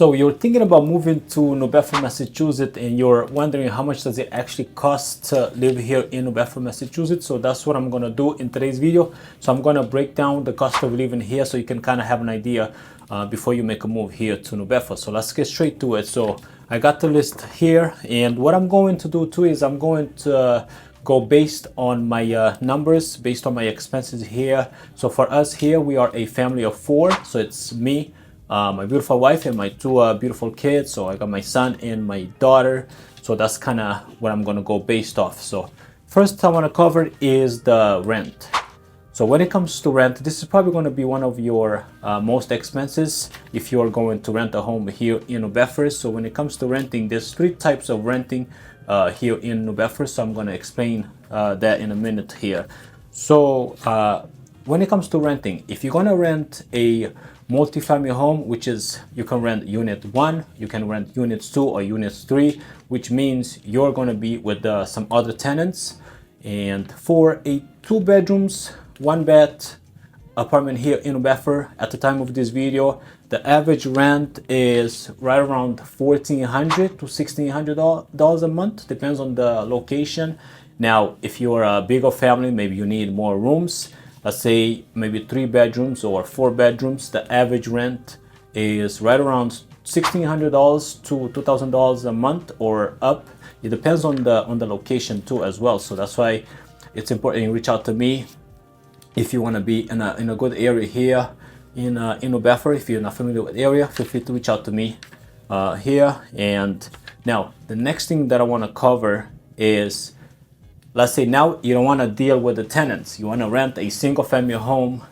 So you're thinking about moving to New Bedford, Massachusetts, and you're wondering how much does it actually cost to live here in New Bedford, Massachusetts. So that's what I'm going to do in today's video. So I'm going to break down the cost of living here so you can kind of have an idea before you make a move here to New Bedford. So let's get straight to it. So I got the list here, and what I'm going to do too is I'm going to go based on my numbers, based on my expenses here. So for us here, we are a family of 4. So it's me, my beautiful wife, and my 2 beautiful kids. So I got my son and my daughter. So that's kind of what I'm gonna go based off. So first I want to cover is the rent. So when it comes to rent, this is probably going to be one of your most expenses if you are going to rent a home here in New Bedford. So when it comes to renting, there's 3 types of renting here in New Bedford. So I'm going to explain that in a minute here. So when it comes to renting, if you're going to rent a multi-family home, which is you can rent unit 1, you can rent units 2 or units 3, which means you're going to be with some other tenants. And for a 2 bedrooms, 1 bath apartment here in New Bedford, at the time of this video, the average rent is right around $1,400 to $1,600 a month, depends on the location. Now, if you're a bigger family, maybe you need more rooms. Let's say maybe 3 bedrooms or 4 bedrooms. The average rent is right around $1,600 to $2,000 a month or up. It depends on the location too as well. So that's why it's important you reach out to me if you want to be in a good area here in New Bedford. If you're not familiar with the area, feel free to reach out to me here. And now the next thing that I want to cover is, let's say now you don't want to deal with the tenants. You want to rent a single family home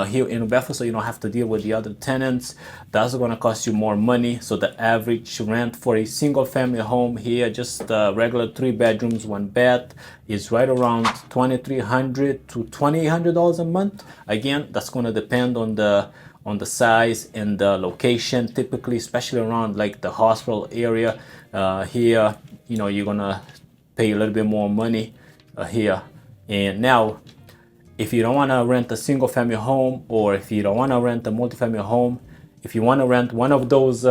here in New Bedford, so you don't have to deal with the other tenants. That's going to cost you more money. So the average rent for a single family home here, just regular 3 bedrooms, 1 bath, is right around $2,300 to $2,800 a month. Again, that's going to depend on the size and the location. Typically, especially around like the hospital area here, you know, you're gonna pay a little bit more money here. And now, if you don't want to rent a single family home, or if you don't want to rent a multi-family home, if you want to rent one of those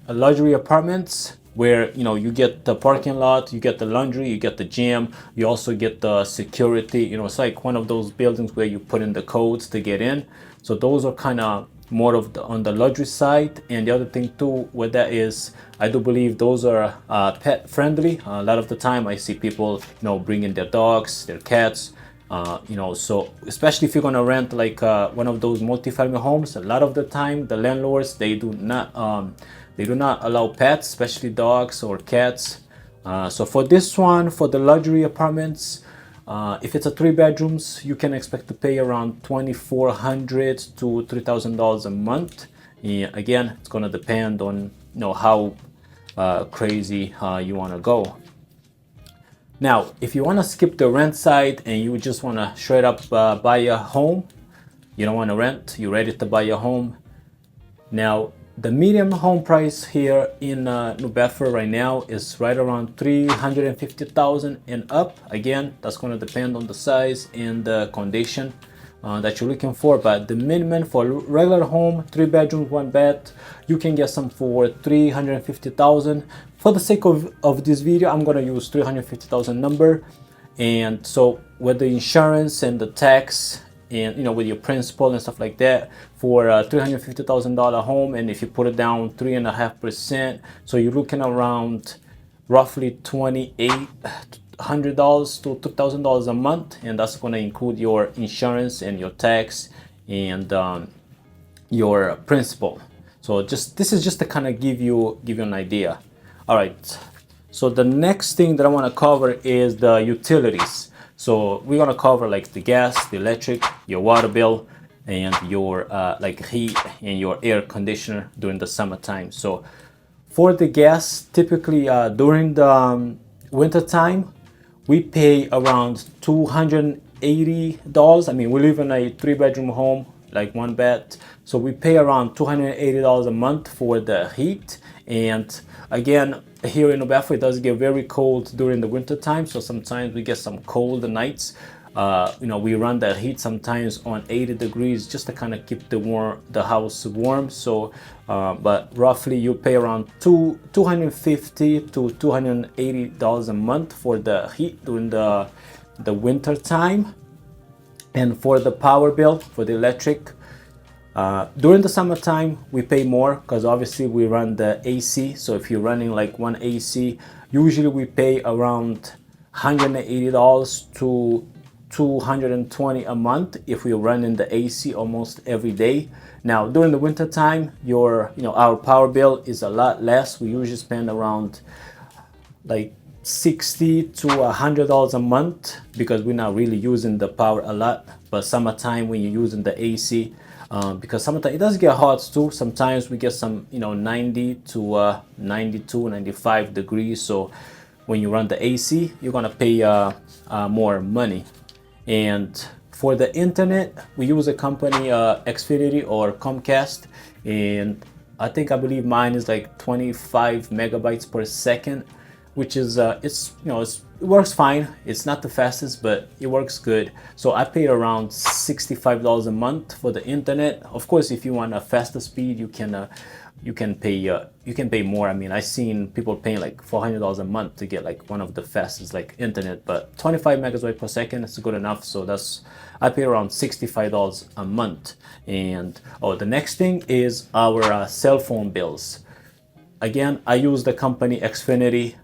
luxury apartments where, you know, you get the parking lot, you get the laundry, you get the gym, you also get the security, you know, it's like one of those buildings where you put in the codes to get in. So those are kind of more of on the luxury side. And the other thing too with that is, I do believe those are pet friendly. A lot of the time I see people, you know, bringing their dogs, their cats. You know, so especially if you're gonna rent like one of those multi-family homes, a lot of the time the landlords, they do not allow pets, especially dogs or cats. So for this one, for the luxury apartments, if it's a 3 bedrooms, you can expect to pay around $2,400 to $3,000 a month. Again, it's gonna depend on, you know, how crazy you want to go. Now, if you want to skip the rent side and you just want to straight up buy a home, you don't want to rent, you're ready to buy a home. Now, the median home price here in New Bedford right now is right around $350,000 and up. Again, that's going to depend on the size and the condition that you're looking for, but the minimum for regular home, 3 bedrooms, 1 bath, you can get some for $350,000. For the sake of this video, I'm gonna use $350,000 number. And so with the insurance and the tax and, you know, with your principal and stuff like that, for a $350,000 home, and if you put it down 3.5%, so you're looking around roughly $2,800 to $2,000 a month, and that's going to include your insurance and your tax and your principal. So this is just to kind of give you an idea. All right, so the next thing that I want to cover is the utilities. So we're going to cover like the gas, the electric, your water bill, and your like heat and your air conditioner during the summertime. So for the gas, typically during the winter time, we pay around $280. I mean, we live in a 3 bedroom home, like 1 bath. So we pay around $280 a month for the heat. And again, here in New Bedford, it does get very cold during the winter time. So sometimes we get some cold nights. we run that heat sometimes on 80 degrees just to kind of keep the house warm. So but roughly you pay around $250 to $280 a month for the heat during the winter time. And for the power bill, for the electric, during the summertime, we pay more because obviously we run the AC. So if you're running like one AC, usually we pay around $180 to $220 a month if we're running the AC almost every day. Now during the winter time, our power bill is a lot less. We usually spend around like $60 to $100 a month because we're not really using the power a lot. But summertime, when you're using the AC, because summertime it does get hot too. Sometimes we get some 90 to 92, 95 degrees. So when you run the AC, you're gonna pay more money. And for the internet, we use a company Xfinity or Comcast, and I believe mine is like 25 megabytes per second, which is it works fine. It's not the fastest, but it works good. So I paid around $65 a month for the internet. Of course, if you want a faster speed, you can pay more. I mean, I've seen people paying like $400 a month to get like one of the fastest like internet, but 25 megabytes per second is good enough. So I pay around $65 a month. And the next thing is our cell phone bills. Again, I use the company Xfinity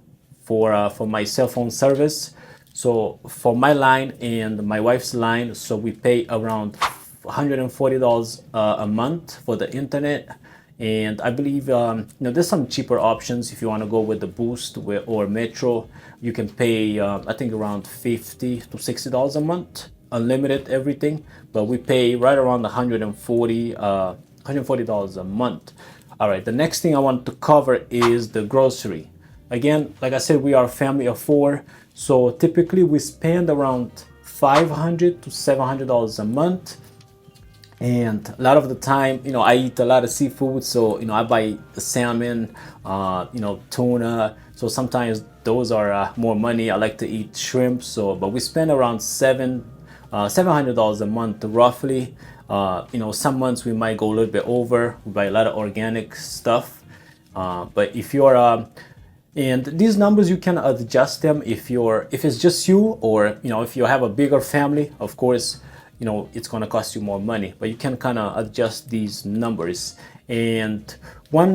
for my cell phone service. So for my line and my wife's line, so we pay around $140 a month for the internet. And I believe there's some cheaper options. If you want to go with the Boost or Metro, you can pay I think around $50 to $60 a month, unlimited everything. But we pay right around $140 a month. All right, the next thing I want to cover is the grocery. Again, like I said, we are a family of 4, so typically we spend around $500 to $700 a month. And a lot of the time, I eat a lot of seafood, so I buy salmon, tuna. So sometimes those are more money. I like to eat shrimp. But we spend around $700 a month roughly. Some months we might go a little bit over. We buy a lot of organic stuff. But if you're and these numbers you can adjust them if it's just you, or if you have a bigger family. Of course, it's going to cost you more money, but you can kind of adjust these numbers. And one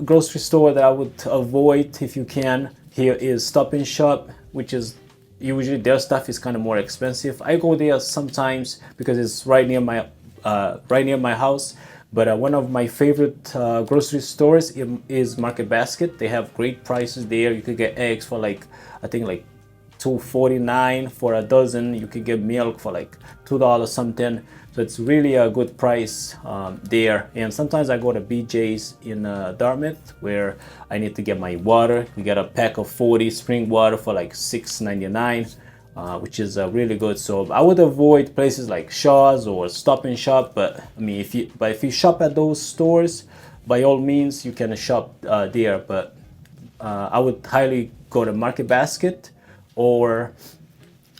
grocery store that I would avoid if you can here is Stop and Shop, which is usually their stuff is kind of more expensive. I go there sometimes because it's right near my house. But one of my favorite grocery stores is Market Basket. They have great prices there. You could get eggs for like $2.49 for a dozen. You could get milk for like $2 something. So it's really a good price there. And sometimes I go to BJ's in Dartmouth, where I need to get my water. We get a pack of 40 spring water for like $6.99. Which is really good. So I would avoid places like Shaw's or Stop and Shop. But I mean, if you shop at those stores, by all means you can shop there. But I would highly go to Market Basket, or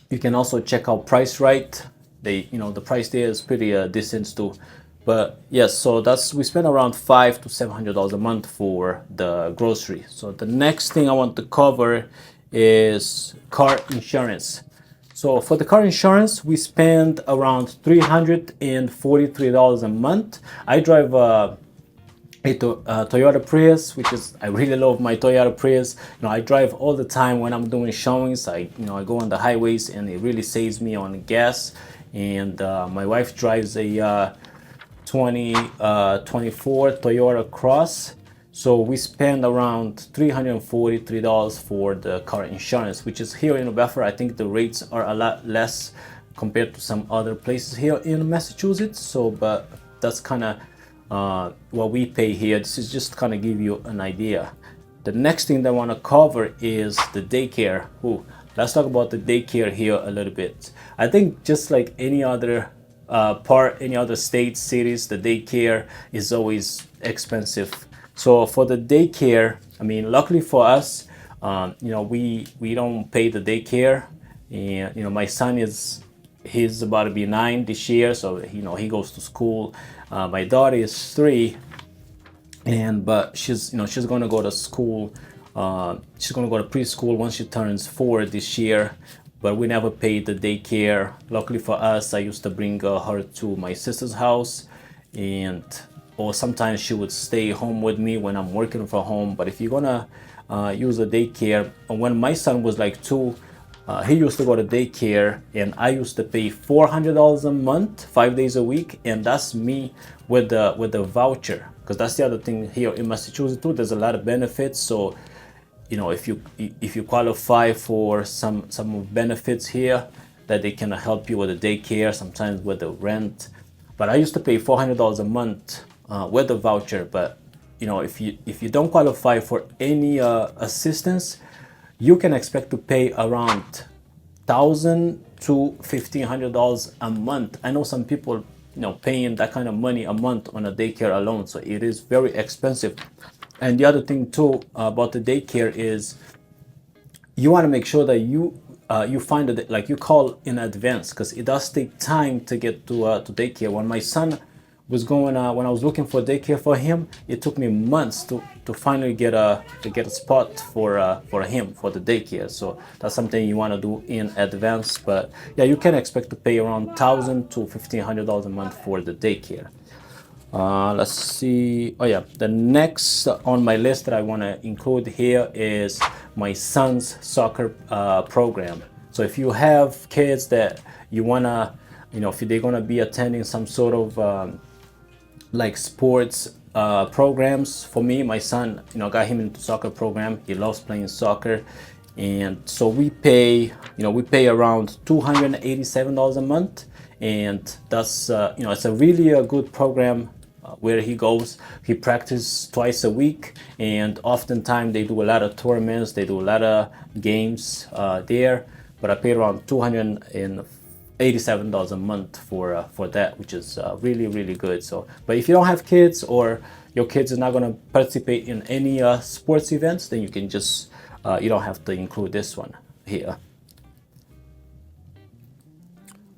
you can also check out Price Right. The price there is pretty decent too. But yes, so we spend around $500 to $700 a month for the grocery. So the next thing I want to cover is car insurance. So for the car insurance, we spend around $343 a month. I drive a Toyota Prius, I really love my Toyota Prius. I drive all the time when I'm doing showings. I go on the highways, and it really saves me on gas. And my wife drives a 2024 Toyota Cross. So we spend around $343 for the car insurance, which is here in Bedford. I think the rates are a lot less compared to some other places here in Massachusetts. So, but that's kind of what we pay here. This is just kind of give you an idea. The next thing that I want to cover is the daycare. Let's talk about the daycare here a little bit. I think just like any other any other states, cities, the daycare is always expensive. So for the daycare, I mean, luckily for us, we don't pay the daycare, and my son is he's about to be 9 this year, so he goes to school. My daughter is 3, and but she's going to go to school. She's going to go to preschool once she turns 4 this year. But we never paid the daycare. Luckily for us, I used to bring her to my sister's house, and or sometimes she would stay home with me when I'm working from home. But if you're gonna use a daycare, when my son was like 2, he used to go to daycare, and I used to pay $400 a month, 5 days a week, and that's me with the voucher. Because that's the other thing here in Massachusetts too. There's a lot of benefits, so if you qualify for some benefits here, that they can help you with the daycare, sometimes with the rent. But I used to pay $400 a month with the voucher. But if you don't qualify for any assistance, you can expect to pay around $1,000 to $1,500 a month. I know some people paying that kind of money a month on a daycare alone, so it is very expensive. And the other thing too about the daycare is you want to make sure that you find it, like you call in advance, because it does take time to get to daycare. When my son was going, when I was looking for daycare for him, it took me months to finally get a spot for him for the daycare. So that's something you want to do in advance. But yeah, you can expect to pay around $1,000 to $1,500 a month for the daycare. Let's see. Oh yeah, the next on my list that I want to include here is my son's soccer program. So if you have kids that you want to, if they're going to be attending some sort of like sports programs. For me, my son, got him into soccer program. He loves playing soccer, and so we pay around $287 a month, and that's it's a really good program. Where he goes, he practices twice a week, and oftentimes they do a lot of tournaments, they do a lot of games there. But I pay around $287 a month for that, which is really good. So, but if you don't have kids, or your kids are not going to participate in any sports events, then you can just you don't have to include this one here.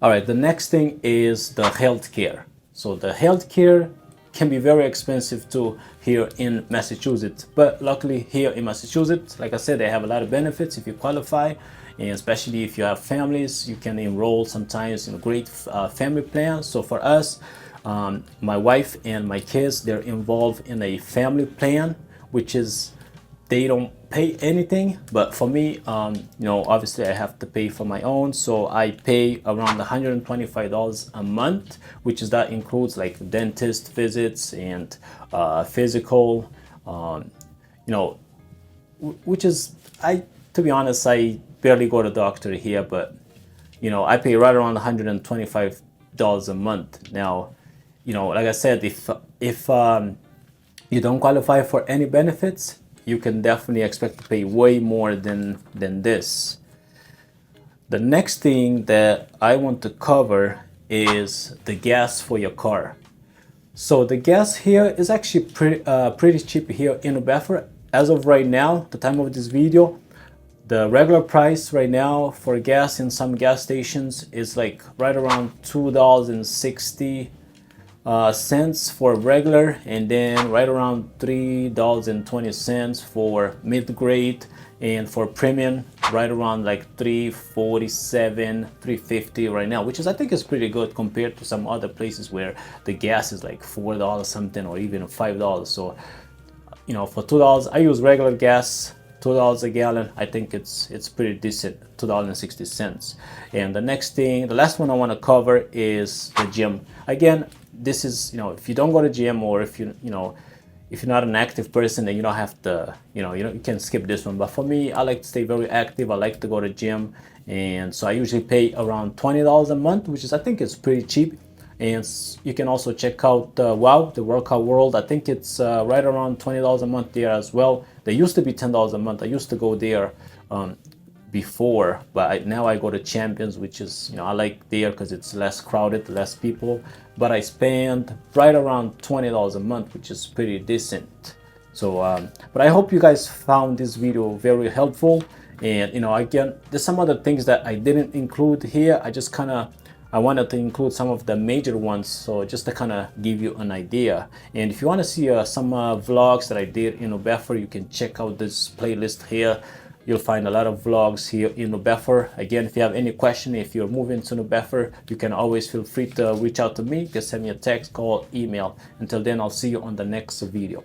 All right, the next thing is the healthcare. So the healthcare can be very expensive too here in Massachusetts, but luckily here in Massachusetts, like I said, they have a lot of benefits if you qualify, and especially if you have families, you can enroll sometimes in a great family plan. So for us, my wife and my kids, they're involved in a family plan, which is they don't pay anything. But for me, obviously I have to pay for my own, so I pay around $125 a month, that includes like dentist visits and physical, which is, to be honest, I barely go to the doctor here, but I pay right around $125 a month. Now, like I said, if you don't qualify for any benefits, you can definitely expect to pay way more than this. The next thing that I want to cover is the gas for your car. So the gas here is actually pretty cheap here in Bedford. As of right now, the time of this video, the regular price right now for gas in some gas stations is like right around $2.60 cents for regular, and then right around $3.20 for mid-grade, and for premium right around like $3.47, $3.50 right now, which is, I think, is pretty good compared to some other places where the gas is like $4 something or even $5. So for $2, I use regular gas, $2 a gallon. I think it's pretty decent, $2.60. And the last one I want to cover is the gym. Again, this is, if you don't go to gym, or if you're not an active person, then you don't have to, you can skip this one. But for me, I like to stay very active. I like to go to gym, and so I usually pay around $20 a month, which is, I think, it's pretty cheap. And you can also check out the Workout World. I think it's right around $20 a month there as well. They used to be $10 a month. I used to go there before, but now I go to Champions, which is, I like there because it's less crowded, less people. But I spend right around $20 a month, which is pretty decent. So, but I hope you guys found this video very helpful. And again, there's some other things that I didn't include here. I just kind of I wanted to include some of the major ones, so just to kind of give you an idea. And if you want to see some vlogs that I did in New Bedford, you can check out this playlist here. You'll find a lot of vlogs here in New Bedford. Again, if you have any question, if you're moving to New Bedford, you can always feel free to reach out to me. Just send me a text, call, email. Until then, I'll see you on the next video.